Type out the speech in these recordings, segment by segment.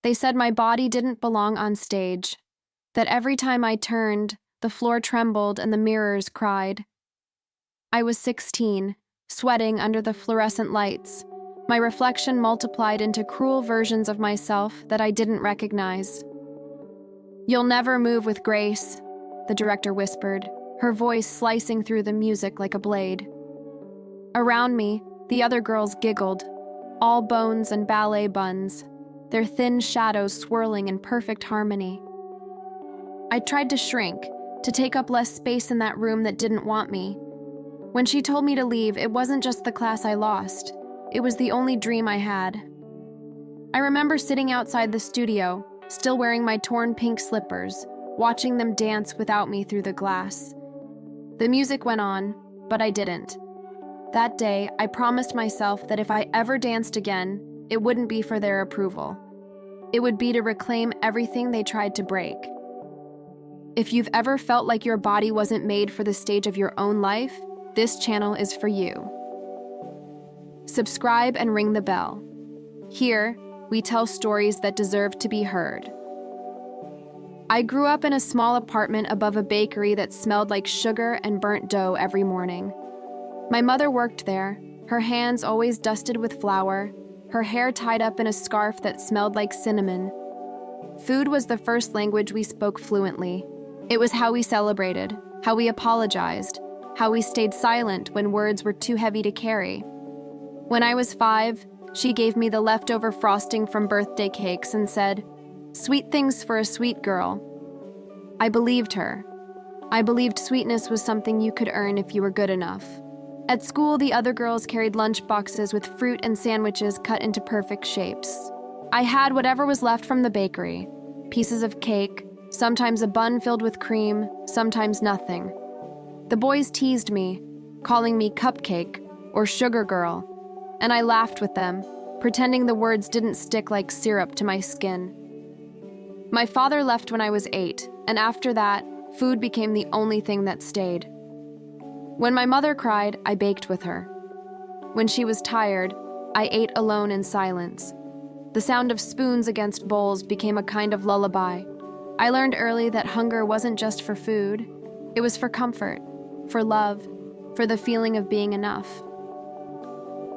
They said my body didn't belong on stage, that every time I turned, the floor trembled and the mirrors cried. I was 16, sweating under the fluorescent lights, my reflection multiplied into cruel versions of myself that I didn't recognize. "You'll never move with grace," the director whispered, her voice slicing through the music like a blade. Around me, the other girls giggled, all bones and ballet buns, their thin shadows swirling in perfect harmony. I tried to shrink, to take up less space in that room that didn't want me. When she told me to leave, it wasn't just the class I lost. It was the only dream I had. I remember sitting outside the studio, still wearing my torn pink slippers, watching them dance without me through the glass. The music went on, but I didn't. That day, I promised myself that if I ever danced again, it wouldn't be for their approval. It would be to reclaim everything they tried to break. If you've ever felt like your body wasn't made for the stage of your own life, this channel is for you. Subscribe and ring the bell. Here, we tell stories that deserve to be heard. I grew up in a small apartment above a bakery that smelled like sugar and burnt dough every morning. My mother worked there, her hands always dusted with flour, her hair tied up in a scarf that smelled like cinnamon. Food was the first language we spoke fluently. It was how we celebrated, how we apologized, how we stayed silent when words were too heavy to carry. When I was 5, she gave me the leftover frosting from birthday cakes and said, "Sweet things for a sweet girl." I believed her. I believed sweetness was something you could earn if you were good enough. At school, the other girls carried lunch boxes with fruit and sandwiches cut into perfect shapes. I had whatever was left from the bakery, pieces of cake, sometimes a bun filled with cream, sometimes nothing. The boys teased me, calling me cupcake or sugar girl, and I laughed with them, pretending the words didn't stick like syrup to my skin. My father left when I was 8, and after that, food became the only thing that stayed. When my mother cried, I baked with her. When she was tired, I ate alone in silence. The sound of spoons against bowls became a kind of lullaby. I learned early that hunger wasn't just for food. It was for comfort, for love, for the feeling of being enough.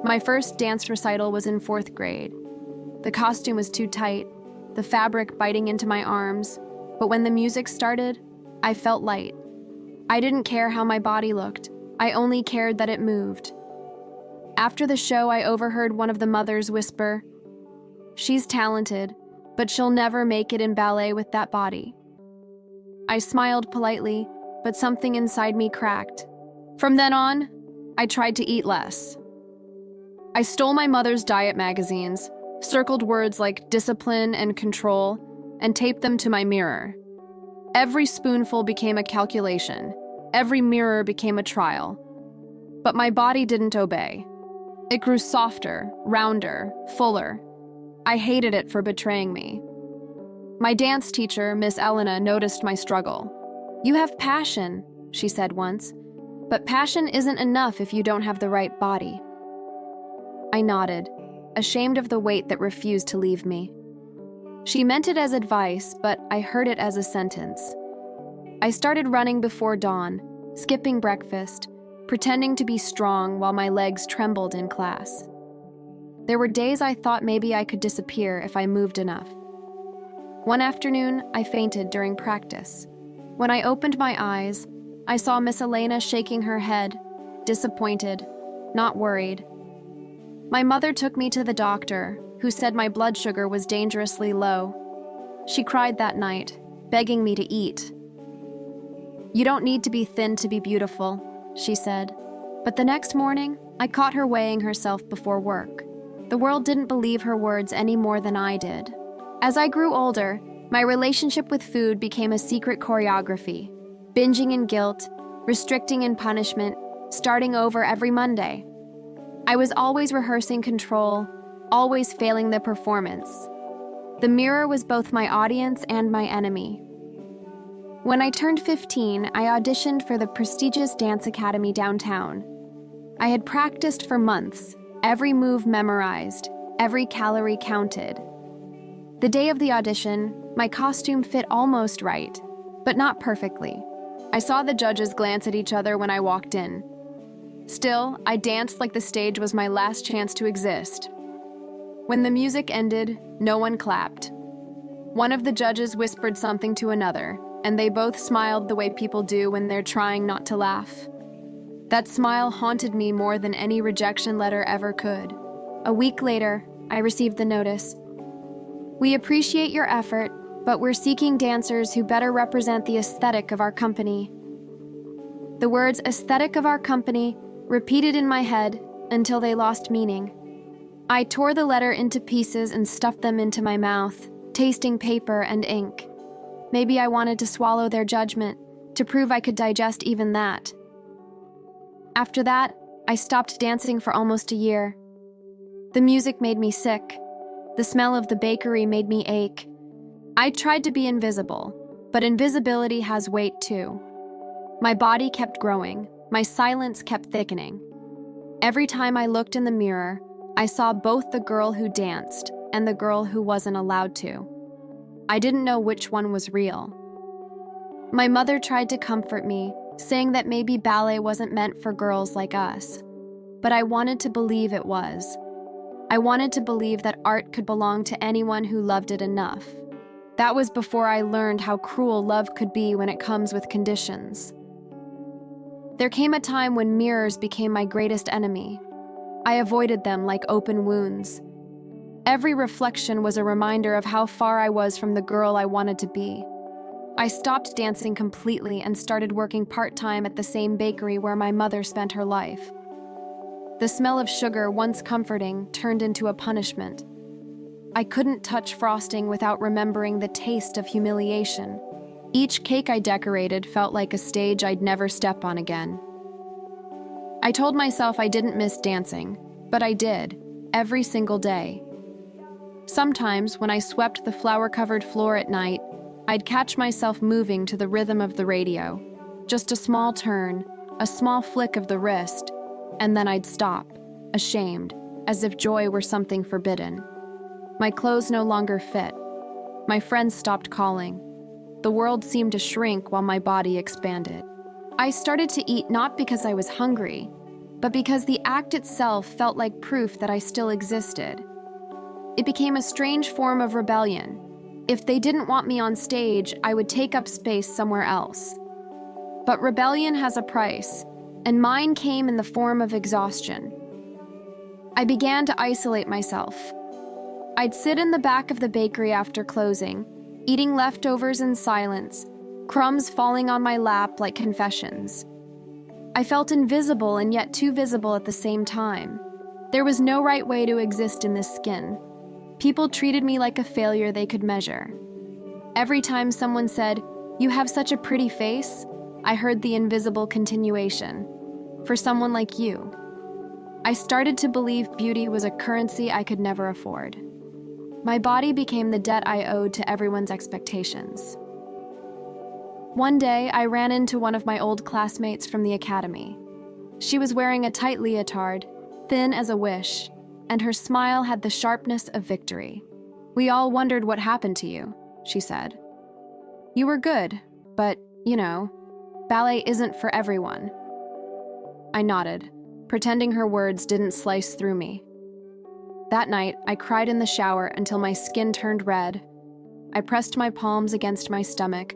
My first dance recital was in 4th grade. The costume was too tight, the fabric biting into my arms, but when the music started, I felt light. I didn't care how my body looked. I only cared that it moved. After the show, I overheard one of the mothers whisper, "She's talented, but she'll never make it in ballet with that body." I smiled politely, but something inside me cracked. From then on, I tried to eat less. I stole my mother's diet magazines, circled words like discipline and control, and taped them to my mirror. Every spoonful became a calculation. Every mirror became a trial. But my body didn't obey. It grew softer, rounder, fuller. I hated it for betraying me. My dance teacher, Miss Elena, noticed my struggle. "You have passion," she said once, "but passion isn't enough if you don't have the right body." I nodded, ashamed of the weight that refused to leave me. She meant it as advice, but I heard it as a sentence. I started running before dawn, skipping breakfast, pretending to be strong while my legs trembled in class. There were days I thought maybe I could disappear if I moved enough. One afternoon, I fainted during practice. When I opened my eyes, I saw Miss Elena shaking her head, disappointed, not worried. My mother took me to the doctor, who said my blood sugar was dangerously low. She cried that night, begging me to eat. "You don't need to be thin to be beautiful," she said. But the next morning, I caught her weighing herself before work. The world didn't believe her words any more than I did. As I grew older, my relationship with food became a secret choreography, binging in guilt, restricting in punishment, starting over every Monday. I was always rehearsing control, always failing the performance. The mirror was both my audience and my enemy. When I turned 15, I auditioned for the prestigious dance academy downtown. I had practiced for months, every move memorized, every calorie counted. The day of the audition, my costume fit almost right, but not perfectly. I saw the judges glance at each other when I walked in. Still, I danced like the stage was my last chance to exist. When the music ended, no one clapped. One of the judges whispered something to another, and they both smiled the way people do when they're trying not to laugh. That smile haunted me more than any rejection letter ever could. A week later, I received the notice. We appreciate your effort, but we're seeking dancers who better represent the aesthetic of our company. The words aesthetic of our company repeated in my head until they lost meaning. I tore the letter into pieces and stuffed them into my mouth, tasting paper and ink. Maybe I wanted to swallow their judgment, to prove I could digest even that. After that, I stopped dancing for almost a year. The music made me sick. The smell of the bakery made me ache. I tried to be invisible, but invisibility has weight too. My body kept growing. My silence kept thickening. Every time I looked in the mirror, I saw both the girl who danced and the girl who wasn't allowed to. I didn't know which one was real. My mother tried to comfort me, saying that maybe ballet wasn't meant for girls like us. But I wanted to believe it was. I wanted to believe that art could belong to anyone who loved it enough. That was before I learned how cruel love could be when it comes with conditions. There came a time when mirrors became my greatest enemy. I avoided them like open wounds. Every reflection was a reminder of how far I was from the girl I wanted to be. I stopped dancing completely and started working part-time at the same bakery where my mother spent her life. The smell of sugar, once comforting, turned into a punishment. I couldn't touch frosting without remembering the taste of humiliation. Each cake I decorated felt like a stage I'd never step on again. I told myself I didn't miss dancing, but I did, every single day. Sometimes, when I swept the flour-covered floor at night, I'd catch myself moving to the rhythm of the radio. Just a small turn, a small flick of the wrist, and then I'd stop, ashamed, as if joy were something forbidden. My clothes no longer fit. My friends stopped calling. The world seemed to shrink while my body expanded. I started to eat not because I was hungry, but because the act itself felt like proof that I still existed. It became a strange form of rebellion. If they didn't want me on stage, I would take up space somewhere else. But rebellion has a price, and mine came in the form of exhaustion. I began to isolate myself. I'd sit in the back of the bakery after closing, eating leftovers in silence, crumbs falling on my lap like confessions. I felt invisible and yet too visible at the same time. There was no right way to exist in this skin. People treated me like a failure they could measure. Every time someone said, "You have such a pretty face," I heard the invisible continuation. "For someone like you." I started to believe beauty was a currency I could never afford. My body became the debt I owed to everyone's expectations. One day, I ran into one of my old classmates from the academy. She was wearing a tight leotard, thin as a wish, and her smile had the sharpness of victory. "We all wondered what happened to you," she said. "You were good, but, ballet isn't for everyone." I nodded, pretending her words didn't slice through me. That night, I cried in the shower until my skin turned red. I pressed my palms against my stomach,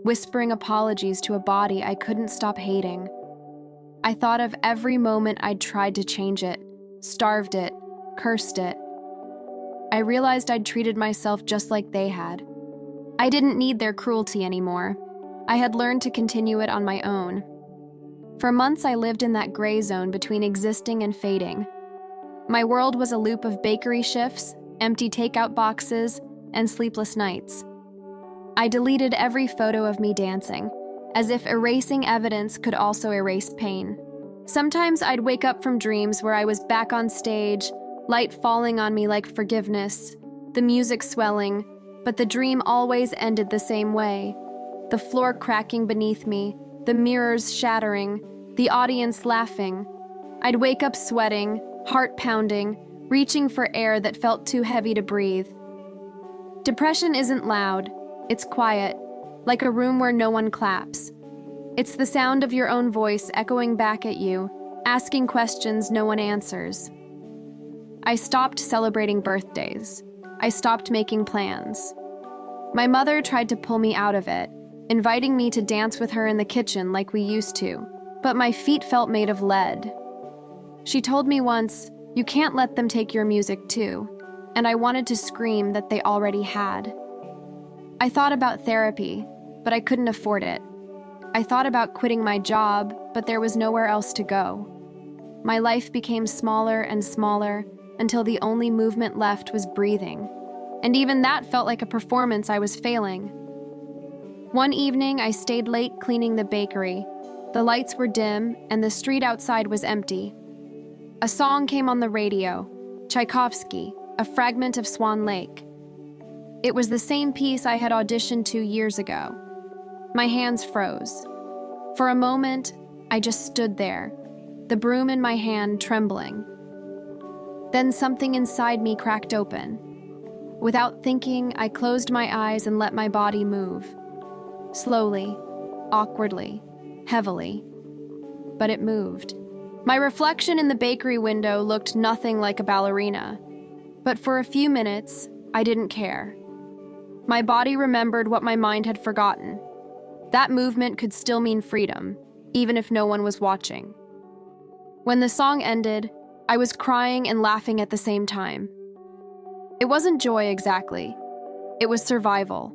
whispering apologies to a body I couldn't stop hating. I thought of every moment I'd tried to change it, starved it, cursed it. I realized I'd treated myself just like they had. I didn't need their cruelty anymore. I had learned to continue it on my own. For months, I lived in that gray zone between existing and fading. My world was a loop of bakery shifts, empty takeout boxes, and sleepless nights. I deleted every photo of me dancing, as if erasing evidence could also erase pain. Sometimes I'd wake up from dreams where I was back on stage, light falling on me like forgiveness, the music swelling, but the dream always ended the same way. The floor cracking beneath me, the mirrors shattering, the audience laughing. I'd wake up sweating, heart pounding, reaching for air that felt too heavy to breathe. Depression isn't loud. It's quiet, like a room where no one claps. It's the sound of your own voice echoing back at you, asking questions no one answers. I stopped celebrating birthdays. I stopped making plans. My mother tried to pull me out of it, inviting me to dance with her in the kitchen like we used to, but my feet felt made of lead. She told me once, "You can't let them take your music too," and I wanted to scream that they already had. I thought about therapy, but I couldn't afford it. I thought about quitting my job, but there was nowhere else to go. My life became smaller and smaller until the only movement left was breathing, and even that felt like a performance I was failing. One evening, I stayed late cleaning the bakery. The lights were dim, and the street outside was empty. A song came on the radio, Tchaikovsky, a fragment of Swan Lake. It was the same piece I had auditioned 2 years ago. My hands froze. For a moment, I just stood there, the broom in my hand trembling. Then something inside me cracked open. Without thinking, I closed my eyes and let my body move. Slowly, awkwardly, heavily. But it moved. My reflection in the bakery window looked nothing like a ballerina. But for a few minutes, I didn't care. My body remembered what my mind had forgotten. That movement could still mean freedom, even if no one was watching. When the song ended, I was crying and laughing at the same time. It wasn't joy exactly. It was survival.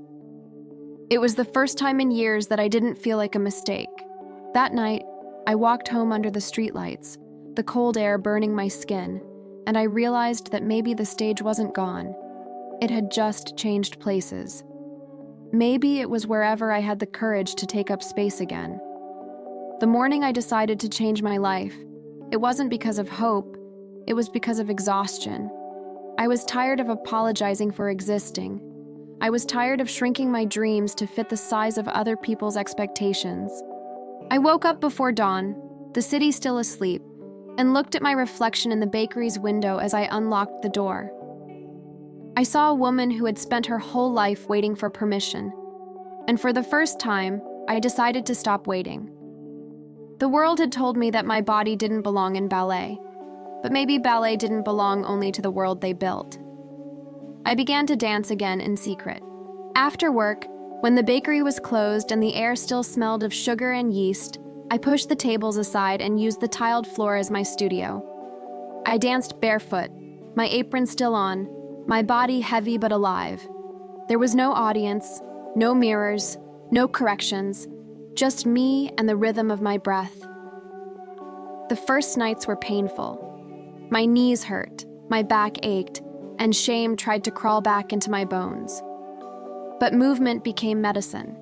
It was the first time in years that I didn't feel like a mistake. That night, I walked home under the streetlights, the cold air burning my skin, and I realized that maybe the stage wasn't gone. It had just changed places. Maybe it was wherever I had the courage to take up space again. The morning I decided to change my life, it wasn't because of hope, it was because of exhaustion. I was tired of apologizing for existing. I was tired of shrinking my dreams to fit the size of other people's expectations. I woke up before dawn, the city still asleep, and looked at my reflection in the bakery's window as I unlocked the door. I saw a woman who had spent her whole life waiting for permission, and for the first time, I decided to stop waiting. The world had told me that my body didn't belong in ballet, but maybe ballet didn't belong only to the world they built. I began to dance again in secret. After work, when the bakery was closed and the air still smelled of sugar and yeast, I pushed the tables aside and used the tiled floor as my studio. I danced barefoot, my apron still on, my body heavy but alive. There was no audience, no mirrors, no corrections, just me and the rhythm of my breath. The first nights were painful. My knees hurt, my back ached, and shame tried to crawl back into my bones. But movement became medicine.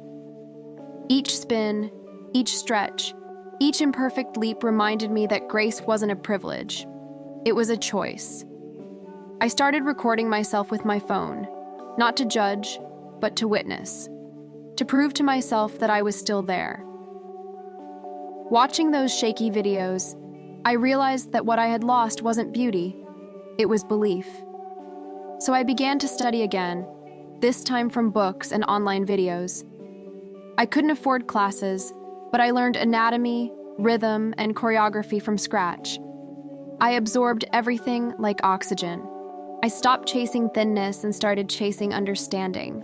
Each spin, each stretch, each imperfect leap reminded me that grace wasn't a privilege. It was a choice. I started recording myself with my phone, not to judge, but to witness, to prove to myself that I was still there. Watching those shaky videos, I realized that what I had lost wasn't beauty, it was belief. So I began to study again, this time from books and online videos. I couldn't afford classes, but I learned anatomy, rhythm, and choreography from scratch. I absorbed everything like oxygen. I stopped chasing thinness and started chasing understanding.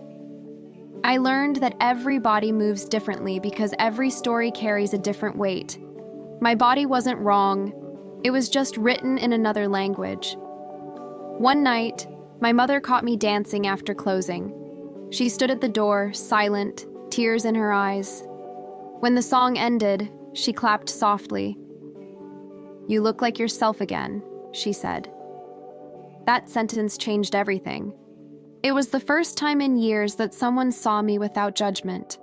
I learned that every body moves differently because every story carries a different weight. My body wasn't wrong, it was just written in another language. One night, my mother caught me dancing after closing. She stood at the door, silent, tears in her eyes. When the song ended, she clapped softly. "You look like yourself again," she said. That sentence changed everything. It was the first time in years that someone saw me without judgment.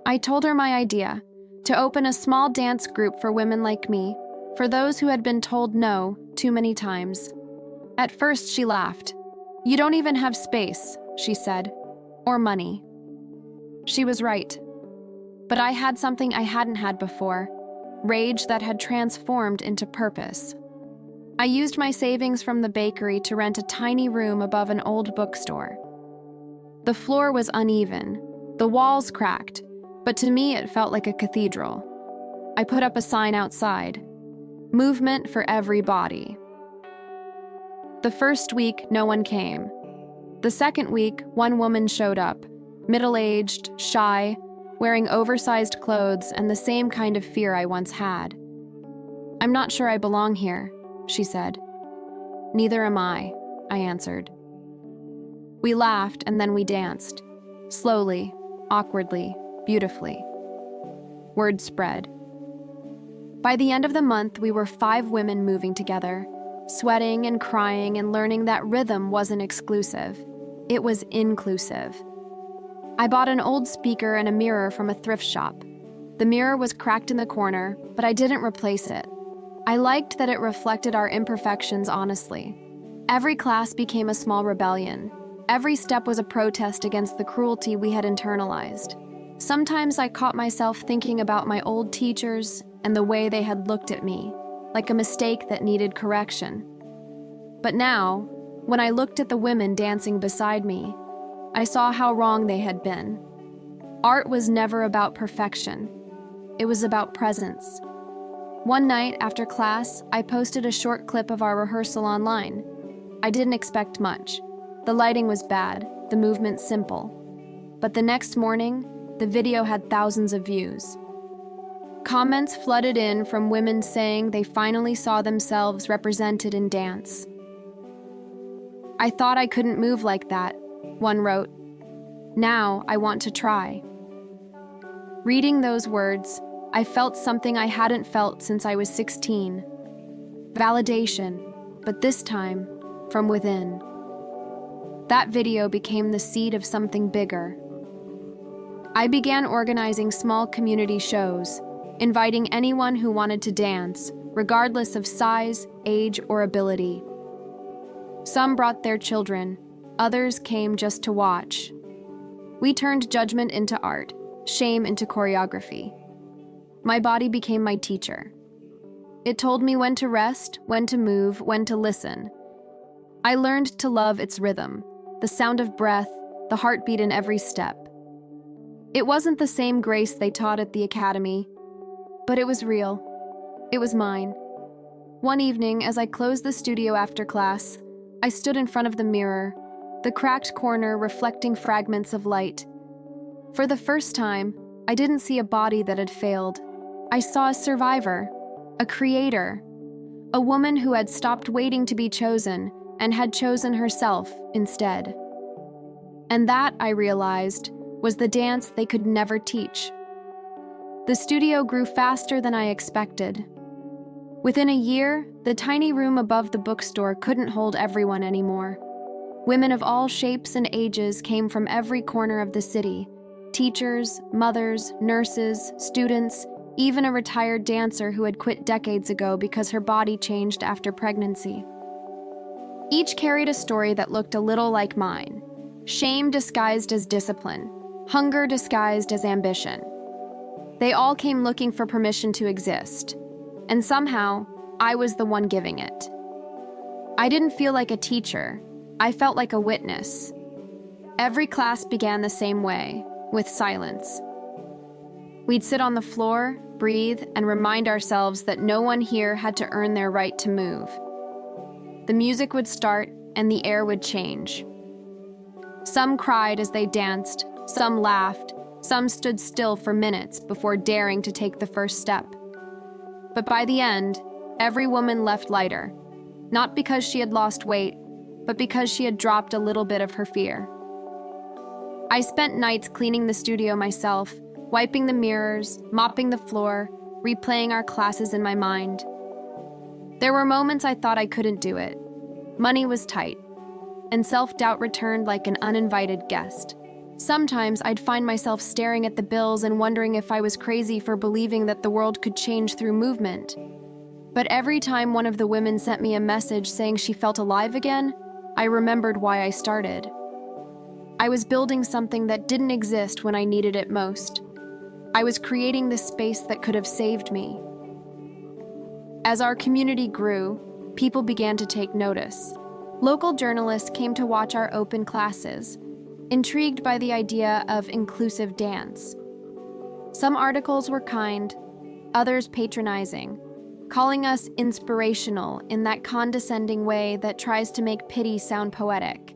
I told her my idea, to open a small dance group for women like me, for those who had been told no too many times. At first, she laughed. "You don't even have space," she said, "or money." She was right. But I had something I hadn't had before, rage that had transformed into purpose. I used my savings from the bakery to rent a tiny room above an old bookstore. The floor was uneven, the walls cracked, but to me it felt like a cathedral. I put up a sign outside, "Movement for every body." The first week, no one came. The second week, one woman showed up, middle-aged, shy, wearing oversized clothes and the same kind of fear I once had. "I'm not sure I belong here," she said. "Neither am I," I answered. We laughed and then we danced. Slowly, awkwardly, beautifully. Word spread. By the end of the month, we were 5 women moving together, sweating and crying and learning that rhythm wasn't exclusive. It was inclusive. I bought an old speaker and a mirror from a thrift shop. The mirror was cracked in the corner, but I didn't replace it. I liked that it reflected our imperfections honestly. Every class became a small rebellion. Every step was a protest against the cruelty we had internalized. Sometimes I caught myself thinking about my old teachers and the way they had looked at me, like a mistake that needed correction. But now, when I looked at the women dancing beside me, I saw how wrong they had been. Art was never about perfection. It was about presence. One night after class, I posted a short clip of our rehearsal online. I didn't expect much. The lighting was bad, the movement simple. But the next morning, the video had thousands of views. Comments flooded in from women saying they finally saw themselves represented in dance. "I thought I couldn't move like that," one wrote. "Now I want to try." Reading those words, I felt something I hadn't felt since I was 16. Validation, but this time, from within. That video became the seed of something bigger. I began organizing small community shows, inviting anyone who wanted to dance, regardless of size, age, or ability. Some brought their children, others came just to watch. We turned judgment into art, shame into choreography. My body became my teacher. It told me when to rest, when to move, when to listen. I learned to love its rhythm, the sound of breath, the heartbeat in every step. It wasn't the same grace they taught at the academy, but it was real. It was mine. One evening, as I closed the studio after class, I stood in front of the mirror, the cracked corner reflecting fragments of light. For the first time, I didn't see a body that had failed. I saw a survivor, a creator, a woman who had stopped waiting to be chosen and had chosen herself instead. And that, I realized, was the dance they could never teach. The studio grew faster than I expected. Within a year, the tiny room above the bookstore couldn't hold everyone anymore. Women of all shapes and ages came from every corner of the city. Teachers, mothers, nurses, students, even a retired dancer who had quit decades ago because her body changed after pregnancy. Each carried a story that looked a little like mine. Shame disguised as discipline, hunger disguised as ambition. They all came looking for permission to exist, and somehow, I was the one giving it. I didn't feel like a teacher, I felt like a witness. Every class began the same way, with silence. We'd sit on the floor, breathe, and remind ourselves that no one here had to earn their right to move. The music would start, and the air would change. Some cried as they danced, some laughed, some stood still for minutes before daring to take the first step. But by the end, every woman left lighter, not because she had lost weight, but because she had dropped a little bit of her fear. I spent nights cleaning the studio myself, wiping the mirrors, mopping the floor, replaying our classes in my mind. There were moments I thought I couldn't do it. Money was tight, and self-doubt returned like an uninvited guest. Sometimes I'd find myself staring at the bills and wondering if I was crazy for believing that the world could change through movement. But every time one of the women sent me a message saying she felt alive again, I remembered why I started. I was building something that didn't exist when I needed it most. I was creating the space that could have saved me. As our community grew, people began to take notice. Local journalists came to watch our open classes. intrigued by the idea of inclusive dance. Some articles were kind, others patronizing, calling us inspirational in that condescending way that tries to make pity sound poetic.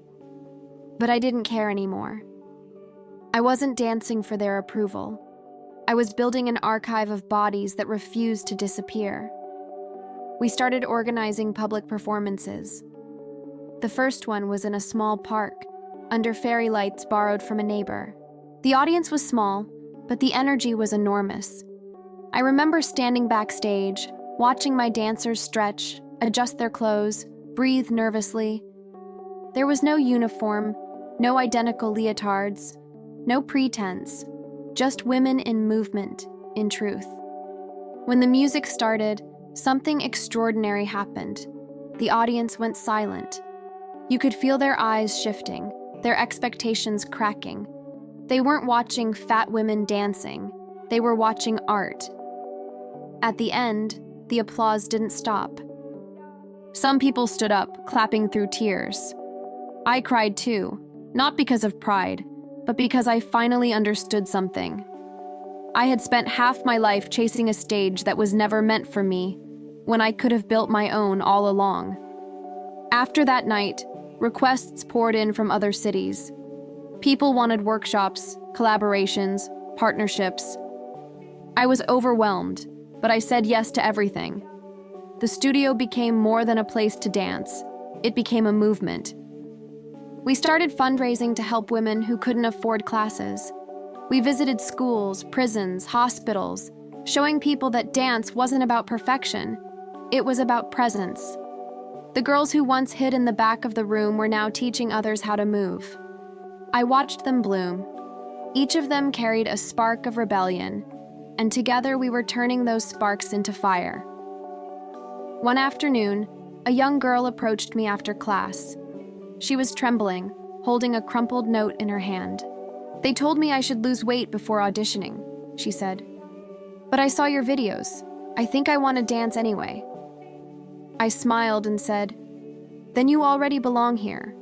But I didn't care anymore. I wasn't dancing for their approval. I was building an archive of bodies that refused to disappear. We started organizing public performances. The first one was in a small park, under fairy lights borrowed from a neighbor. The audience was small, but the energy was enormous. I remember standing backstage, watching my dancers stretch, adjust their clothes, breathe nervously. There was no uniform, no identical leotards, no pretense, just women in movement, in truth. When the music started, something extraordinary happened. The audience went silent. You could feel their eyes shifting, their expectations cracking. They weren't watching fat women dancing. They were watching art. At the end, the applause didn't stop. Some people stood up, clapping through tears. I cried too, not because of pride, but because I finally understood something. I had spent half my life chasing a stage that was never meant for me, when I could have built my own all along. After that night, requests poured in from other cities. People wanted workshops, collaborations, partnerships. I was overwhelmed, but I said yes to everything. The studio became more than a place to dance. It became a movement. We started fundraising to help women who couldn't afford classes. We visited schools, prisons, hospitals, showing people that dance wasn't about perfection. It was about presence. The girls who once hid in the back of the room were now teaching others how to move. I watched them bloom. Each of them carried a spark of rebellion, and together we were turning those sparks into fire. One afternoon, a young girl approached me after class. She was trembling, holding a crumpled note in her hand. "They told me I should lose weight before auditioning," she said. "But I saw your videos. I think I want to dance anyway." I smiled and said, "Then you already belong here."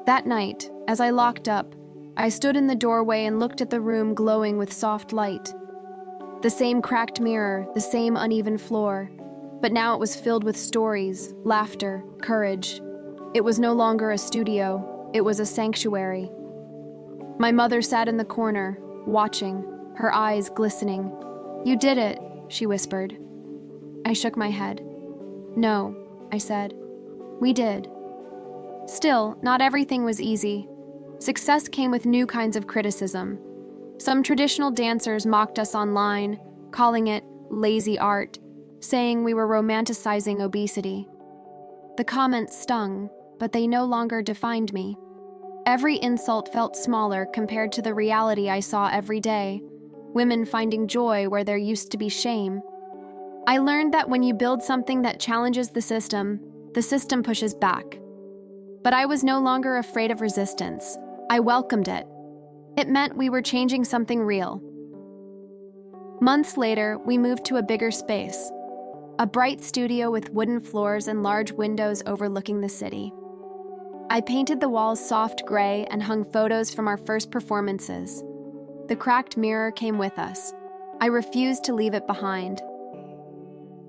That night, as I locked up, I stood in the doorway and looked at the room glowing with soft light. The same cracked mirror, the same uneven floor, but now it was filled with stories, laughter, courage. It was no longer a studio, it was a sanctuary. My mother sat in the corner, watching, her eyes glistening. "You did it," she whispered. I shook my head. "No," I said. "We did." Still, not everything was easy. Success came with new kinds of criticism. Some traditional dancers mocked us online, calling it lazy art, saying we were romanticizing obesity. The comments stung, but they no longer defined me. Every insult felt smaller compared to the reality I saw every day, women finding joy where there used to be shame. I learned that when you build something that challenges the system pushes back. But I was no longer afraid of resistance. I welcomed it. It meant we were changing something real. Months later, we moved to a bigger space, a bright studio with wooden floors and large windows overlooking the city. I painted the walls soft gray and hung photos from our first performances. The cracked mirror came with us. I refused to leave it behind.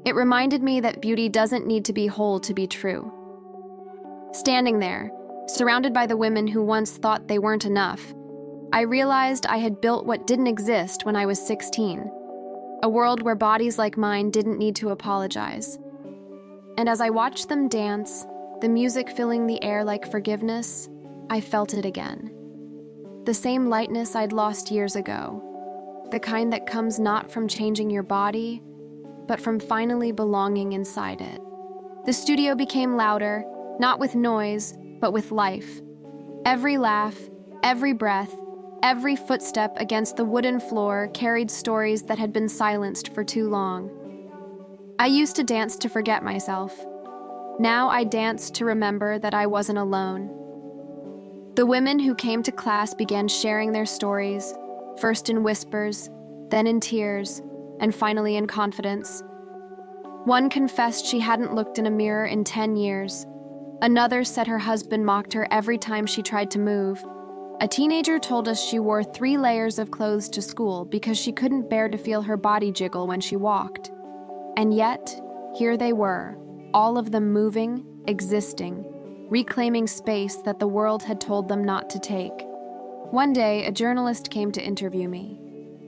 It reminded me that beauty doesn't need to be whole to be true. Standing there, surrounded by the women who once thought they weren't enough, I realized I had built what didn't exist when I was 16, a world where bodies like mine didn't need to apologize. And as I watched them dance, the music filling the air like forgiveness, I felt it again. The same lightness I'd lost years ago, the kind that comes not from changing your body, but from finally belonging inside it. The studio became louder, not with noise, but with life. Every laugh, every breath, every footstep against the wooden floor carried stories that had been silenced for too long. I used to dance to forget myself. Now I danced to remember that I wasn't alone. The women who came to class began sharing their stories, first in whispers, then in tears, and finally in confidence. One confessed she hadn't looked in a mirror in 10 years. Another said her husband mocked her every time she tried to move, A teenager told us she wore 3 layers of clothes to school because she couldn't bear to feel her body jiggle when she walked. And yet, here they were, all of them moving, existing, reclaiming space that the world had told them not to take. One day, a journalist came to interview me.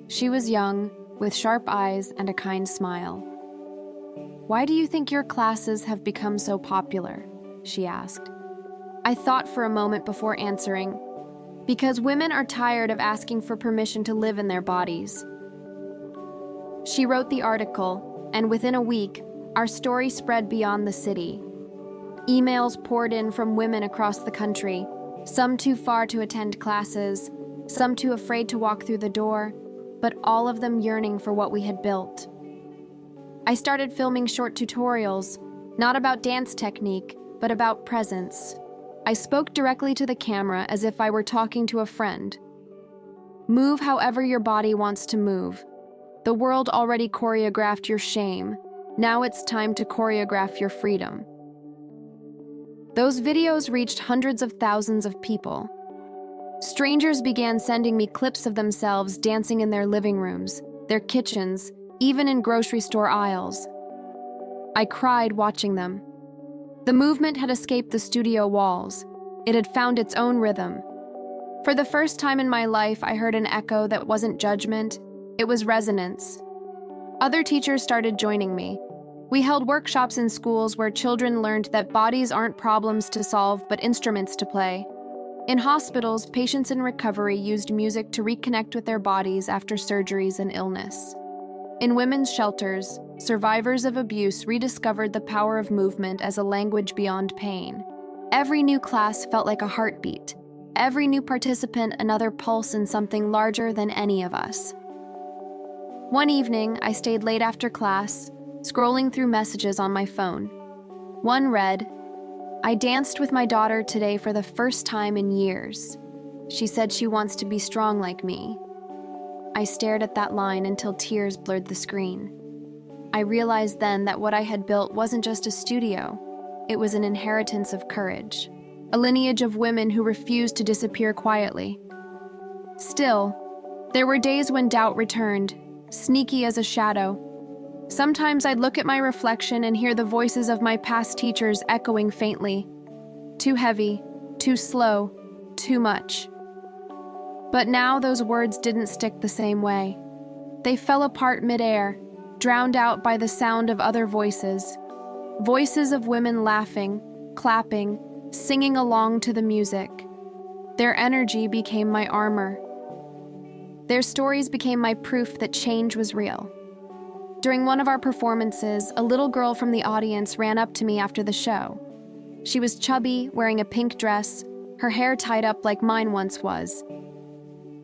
She was young, with sharp eyes and a kind smile. "Why do you think your classes have become so popular?" she asked. I thought for a moment before answering. Because women are tired of asking for permission to live in their bodies. She wrote the article, and within a week, our story spread beyond the city. Emails poured in from women across the country, some too far to attend classes, some too afraid to walk through the door, but all of them yearning for what we had built. I started filming short tutorials, not about dance technique, but about presence. I spoke directly to the camera as if I were talking to a friend. Move however your body wants to move. The world already choreographed your shame. Now it's time to choreograph your freedom. Those videos reached hundreds of thousands of people. Strangers began sending me clips of themselves dancing in their living rooms, their kitchens, even in grocery store aisles. I cried watching them. The movement had escaped the studio walls. It had found its own rhythm. For the first time in my life, I heard an echo that wasn't judgment, it was resonance. Other teachers started joining me. We held workshops in schools where children learned that bodies aren't problems to solve, but instruments to play. In hospitals, patients in recovery used music to reconnect with their bodies after surgeries and illness. In women's shelters, survivors of abuse rediscovered the power of movement as a language beyond pain. Every new class felt like a heartbeat. Every new participant another pulse in something larger than any of us. One evening, I stayed late after class, scrolling through messages on my phone. One read, "I danced with my daughter today for the first time in years. She said she wants to be strong like me." I stared at that line until tears blurred the screen. I realized then that what I had built wasn't just a studio, it was an inheritance of courage, a lineage of women who refused to disappear quietly. Still, there were days when doubt returned, sneaky as a shadow. Sometimes I'd look at my reflection and hear the voices of my past teachers echoing faintly. Too heavy, too slow, too much. But now those words didn't stick the same way. They fell apart midair, drowned out by the sound of other voices. Voices of women laughing, clapping, singing along to the music. Their energy became my armor. Their stories became my proof that change was real. During one of our performances, a little girl from the audience ran up to me after the show. She was chubby, wearing a pink dress, her hair tied up like mine once was.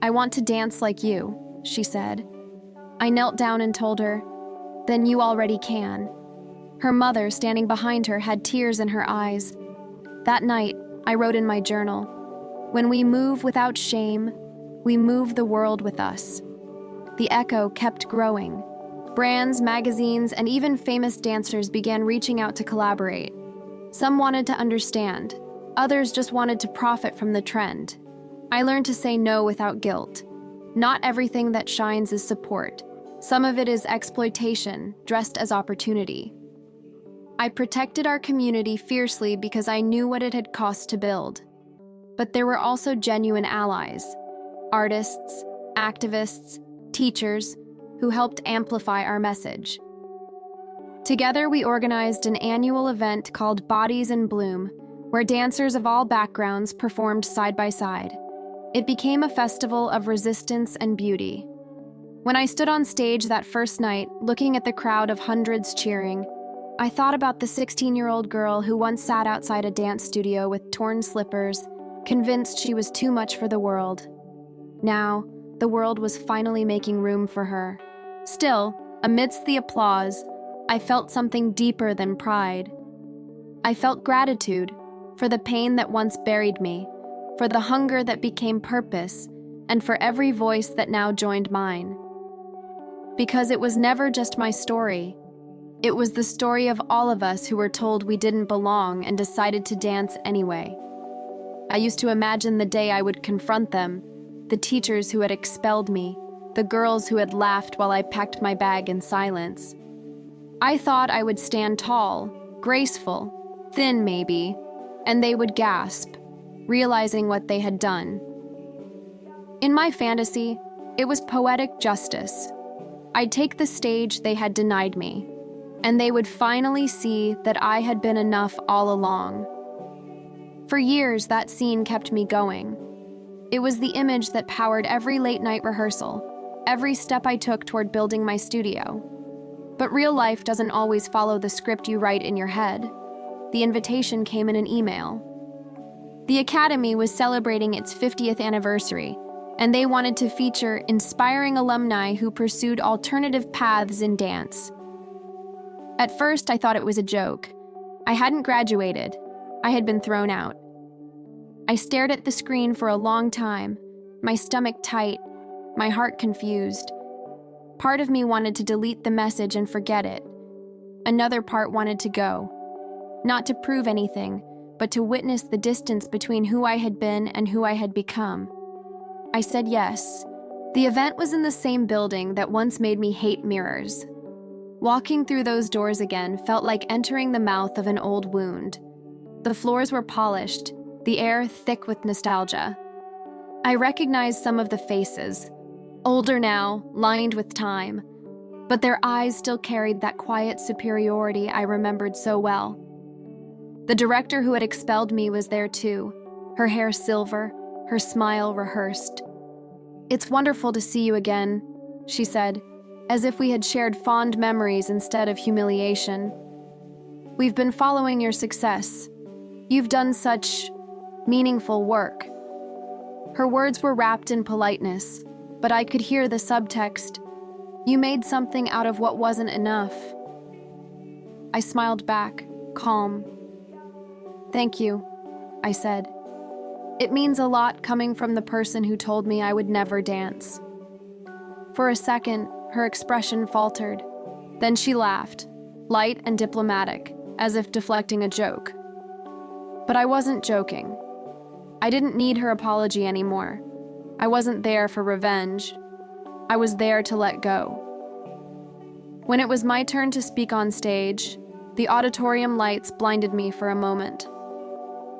"I want to dance like you," she said. I knelt down and told her, "Then you already can." Her mother, standing behind her, had tears in her eyes. That night, I wrote in my journal, "When we move without shame, we move the world with us." The echo kept growing. Brands, magazines, and even famous dancers began reaching out to collaborate. Some wanted to understand. Others just wanted to profit from the trend. I learned to say no without guilt. Not everything that shines is support. Some of it is exploitation, dressed as opportunity. I protected our community fiercely because I knew what it had cost to build. But there were also genuine allies, artists, activists, teachers, who helped amplify our message. Together, we organized an annual event called Bodies in Bloom, where dancers of all backgrounds performed side by side. It became a festival of resistance and beauty. When I stood on stage that first night, looking at the crowd of hundreds cheering, I thought about the 16-year-old girl who once sat outside a dance studio with torn slippers, convinced she was too much for the world. Now, the world was finally making room for her. Still, amidst the applause, I felt something deeper than pride. I felt gratitude for the pain that once buried me, for the hunger that became purpose, and for every voice that now joined mine. Because it was never just my story. It was the story of all of us who were told we didn't belong and decided to dance anyway. I used to imagine the day I would confront them, the teachers who had expelled me, the girls who had laughed while I packed my bag in silence. I thought I would stand tall, graceful, thin maybe, and they would gasp, realizing what they had done. In my fantasy, it was poetic justice. I'd take the stage they had denied me, and they would finally see that I had been enough all along. For years, that scene kept me going. It was the image that powered every late-night rehearsal, every step I took toward building my studio. But real life doesn't always follow the script you write in your head. The invitation came in an email. The Academy was celebrating its 50th anniversary, and they wanted to feature inspiring alumni who pursued alternative paths in dance. At first, I thought it was a joke. I hadn't graduated. I had been thrown out. I stared at the screen for a long time, my stomach tight, my heart confused. Part of me wanted to delete the message and forget it. Another part wanted to go. Not to prove anything, but to witness the distance between who I had been and who I had become. I said yes. The event was in the same building that once made me hate mirrors. Walking through those doors again felt like entering the mouth of an old wound. The floors were polished, the air thick with nostalgia. I recognized some of the faces, older now, lined with time, but their eyes still carried that quiet superiority I remembered so well. The director who had expelled me was there too, her hair silver, her smile rehearsed. "It's wonderful to see you again," she said, as if we had shared fond memories instead of humiliation. "We've been following your success. You've done such meaningful work." Her words were wrapped in politeness, but I could hear the subtext. You made something out of what wasn't enough. I smiled back, calm. "Thank you," I said. "It means a lot coming from the person who told me I would never dance." For a second, her expression faltered. Then she laughed, light and diplomatic, as if deflecting a joke. But I wasn't joking. I didn't need her apology anymore. I wasn't there for revenge. I was there to let go. When it was my turn to speak on stage, the auditorium lights blinded me for a moment.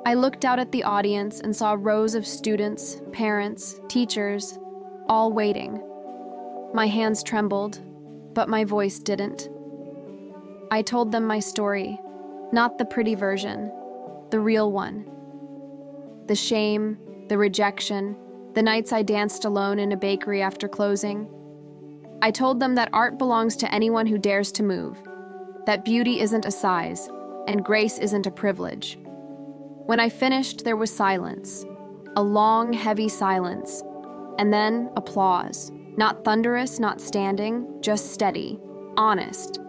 I looked out at the audience and saw rows of students, parents, teachers, all waiting. My hands trembled, but my voice didn't. I told them my story, not the pretty version, the real one. The shame, the rejection, the nights I danced alone in a bakery after closing. I told them that art belongs to anyone who dares to move, that beauty isn't a size, and grace isn't a privilege. When I finished, there was silence, a long, heavy silence, and then applause. Not thunderous, not standing, just steady, honest.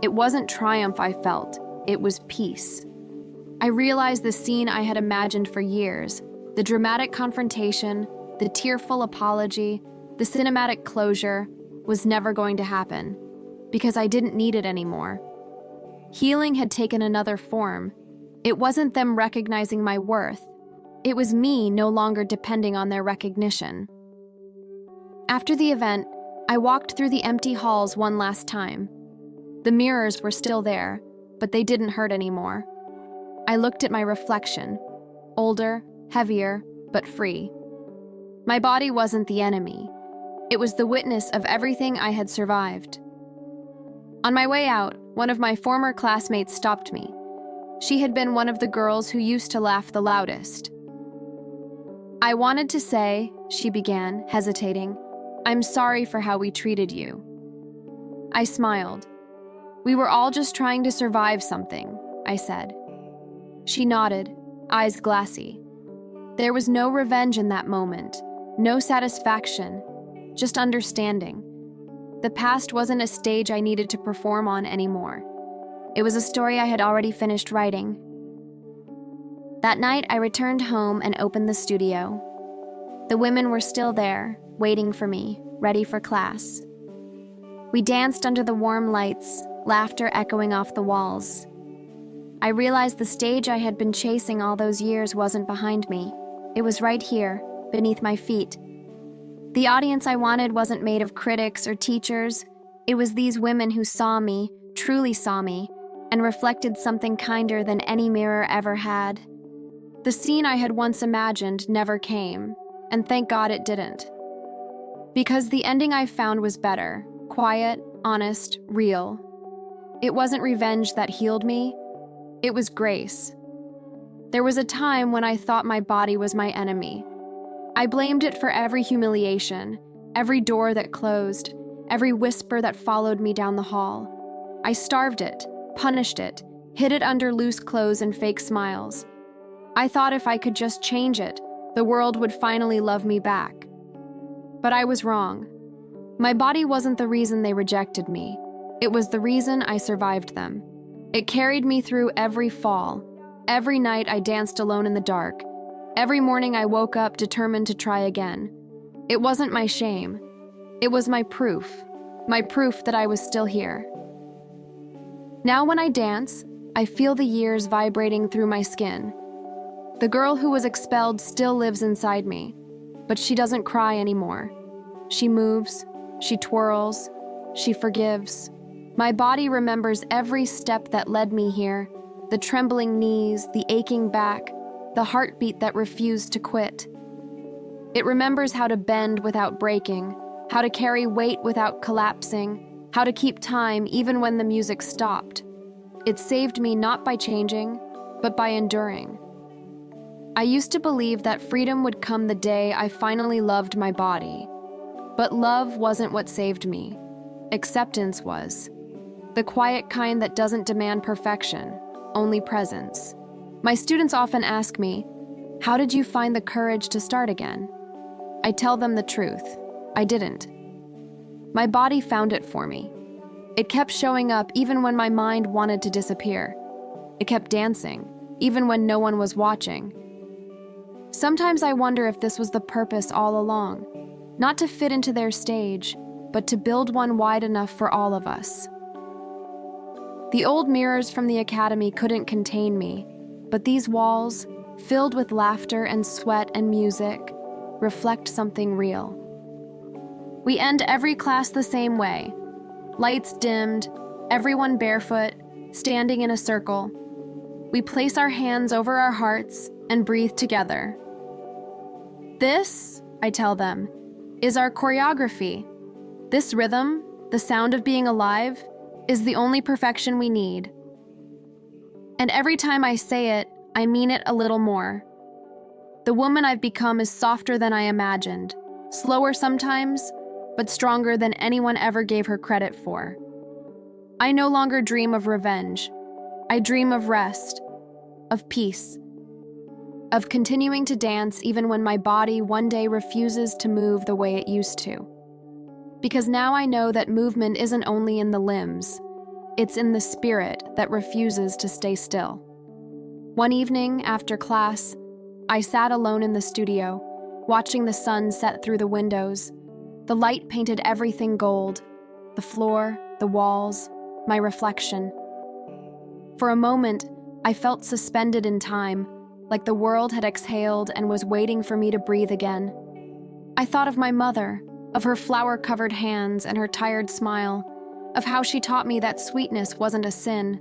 It wasn't triumph I felt, it was peace. I realized the scene I had imagined for years, the dramatic confrontation, the tearful apology, the cinematic closure, was never going to happen, because I didn't need it anymore. Healing had taken another form. It wasn't them recognizing my worth. It was me no longer depending on their recognition. After the event, I walked through the empty halls one last time. The mirrors were still there, but they didn't hurt anymore. I looked at my reflection, older, heavier, but free. My body wasn't the enemy. It was the witness of everything I had survived. On my way out, one of my former classmates stopped me. She had been one of the girls who used to laugh the loudest. "I wanted to say," she began, hesitating, "I'm sorry for how we treated you." I smiled. "We were all just trying to survive something," I said. She nodded, eyes glassy. There was no revenge in that moment, no satisfaction, just understanding. The past wasn't a stage I needed to perform on anymore. It was a story I had already finished writing. That night, I returned home and opened the studio. The women were still there, waiting for me, ready for class. We danced under the warm lights, laughter echoing off the walls. I realized the stage I had been chasing all those years wasn't behind me. It was right here, beneath my feet. The audience I wanted wasn't made of critics or teachers. It was these women who saw me, truly saw me, and reflected something kinder than any mirror ever had. The scene I had once imagined never came, and thank God it didn't. Because the ending I found was better, quiet, honest, real. It wasn't revenge that healed me, it was grace. There was a time when I thought my body was my enemy. I blamed it for every humiliation, every door that closed, every whisper that followed me down the hall. I starved it, punished it, hid it under loose clothes and fake smiles. I thought if I could just change it, the world would finally love me back. But I was wrong. My body wasn't the reason they rejected me. It was the reason I survived them. It carried me through every fall. Every night I danced alone in the dark. Every morning I woke up determined to try again. It wasn't my shame. It was my proof that I was still here. Now when I dance, I feel the years vibrating through my skin. The girl who was expelled still lives inside me, but she doesn't cry anymore. She moves, she twirls, she forgives. My body remembers every step that led me here, the trembling knees, the aching back, the heartbeat that refused to quit. It remembers how to bend without breaking, how to carry weight without collapsing, how to keep time even when the music stopped. It saved me not by changing, but by enduring. I used to believe that freedom would come the day I finally loved my body. But love wasn't what saved me. Acceptance was. The quiet kind that doesn't demand perfection, only presence. My students often ask me, "How did you find the courage to start again?" I tell them the truth. I didn't. My body found it for me. It kept showing up even when my mind wanted to disappear. It kept dancing, even when no one was watching. Sometimes I wonder if this was the purpose all along, not to fit into their stage, but to build one wide enough for all of us. The old mirrors from the academy couldn't contain me, but these walls, filled with laughter and sweat and music, reflect something real. We end every class the same way. Lights dimmed, everyone barefoot, standing in a circle. We place our hands over our hearts and breathe together. This, I tell them, is our choreography. This rhythm, the sound of being alive, is the only perfection we need. And every time I say it, I mean it a little more. The woman I've become is softer than I imagined, slower sometimes, but stronger than anyone ever gave her credit for. I no longer dream of revenge. I dream of rest, of peace, of continuing to dance even when my body one day refuses to move the way it used to. Because now I know that movement isn't only in the limbs, it's in the spirit that refuses to stay still. One evening after class, I sat alone in the studio, watching the sun set through the windows. The light painted everything gold, the floor, the walls, my reflection. For a moment, I felt suspended in time, like the world had exhaled and was waiting for me to breathe again. I thought of my mother, of her flower-covered hands and her tired smile, of how she taught me that sweetness wasn't a sin.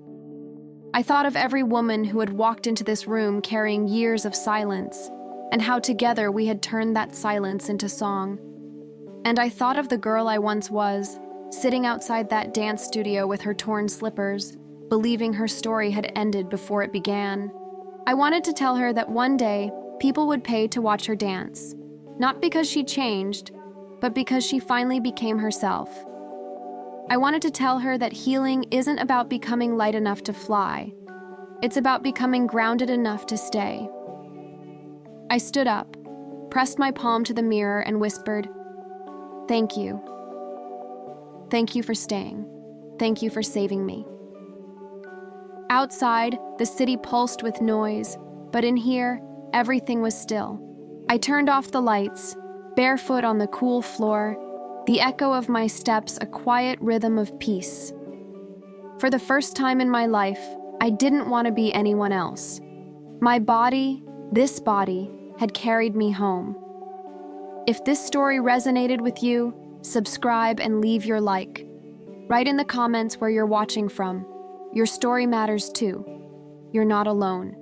I thought of every woman who had walked into this room carrying years of silence, and how together we had turned that silence into song. And I thought of the girl I once was, sitting outside that dance studio with her torn slippers, believing her story had ended before it began. I wanted to tell her that one day, people would pay to watch her dance, not because she changed, but because she finally became herself. I wanted to tell her that healing isn't about becoming light enough to fly. It's about becoming grounded enough to stay. I stood up, pressed my palm to the mirror and whispered, "Thank you. Thank you for staying. Thank you for saving me." Outside, the city pulsed with noise, but in here, everything was still. I turned off the lights, barefoot on the cool floor, the echo of my steps a quiet rhythm of peace. For the first time in my life, I didn't want to be anyone else. My body, this body, had carried me home. If this story resonated with you, subscribe and leave your like. Write in the comments where you're watching from. Your story matters too. You're not alone.